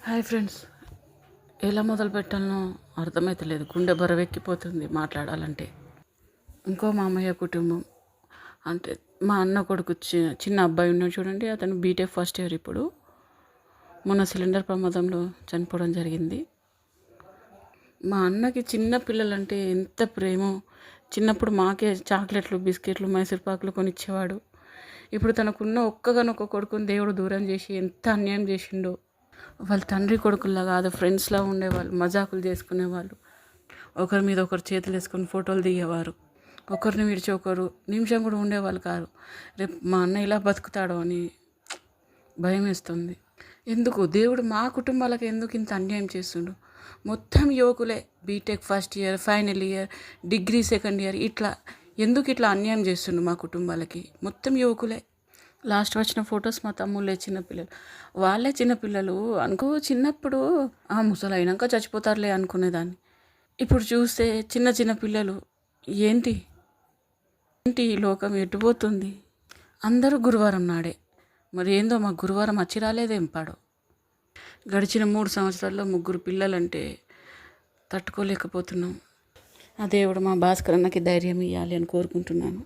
Hi friends, ఎలా మొదలు పెట్టాలనో అర్థమవుతలేదు. గుండె బరువెక్కిపోతుంది మాట్లాడాలంటే. ఇంకో మామయ్య కుటుంబం అంటే మా అన్న కొడుకు చిన్న అబ్బాయి ఉన్నాడు చూడండి. అతను బీటెక్ ఫస్ట్ ఇయర్. ఇప్పుడు మొన్న సిలిండర్ ప్రమాదంలో చనిపోవడం జరిగింది. మా అన్నకి చిన్న పిల్లలంటే ఎంత ప్రేమో. చిన్నప్పుడు మాకే చాక్లెట్లు, బిస్కెట్లు, మైసూర్పాకులు కొనిచ్చేవాడు. ఇప్పుడు తనకున్న ఒక్కగానొక్క కొడుకుని దేవుడు దూరం చేసి ఎంత అన్యాయం చేసిండో. వాళ్ళ తండ్రి కొడుకుల్లా కాదు, ఫ్రెండ్స్లా ఉండేవాళ్ళు, మజాకులు చేసుకునేవాళ్ళు. ఒకరి మీద ఒకరు చేతులు వేసుకొని ఫోటోలు దిగేవారు. ఒకరిని విడిచి ఒకరు నిమిషం కూడా ఉండేవాళ్ళు కాదు. రేపు మా అన్న ఇలా బతుకుతాడో అని భయం వేస్తుంది. ఎందుకు దేవుడు మా కుటుంబాలకు ఎందుకు ఇంత అన్యాయం చేస్తుండు? మొత్తం యువకులే, B Tech first year, final year, degree second year, ఎందుకు ఇట్లా అన్యాయం చేస్తుండు మా కుటుంబాలకి? మొత్తం యువకులే. లాస్ట్ వచ్చిన ఫొటోస్ మా తమ్ముళ్ళే, చిన్నపిల్లలు. వాళ్ళే చిన్నపిల్లలు అనుకో. చిన్నప్పుడు ముసలు అయినాక చచ్చిపోతారులే అనుకునేదాన్ని. ఇప్పుడు చూస్తే చిన్న చిన్న పిల్లలు. ఏంటి ఏంటి ఈ లోకం ఎటుపోతుంది? అందరూ గురువారం నాడే. మరి ఏందో మాకు గురువారం వచ్చి రాలేదేం పాడో. గడిచిన 3 సంవత్సరాల్లో 3 పిల్లలంటే తట్టుకోలేకపోతున్నాం. ఆ దేవుడు మా భాస్కర్ అన్నకి ధైర్యం ఇవ్వాలి అని కోరుకుంటున్నాను.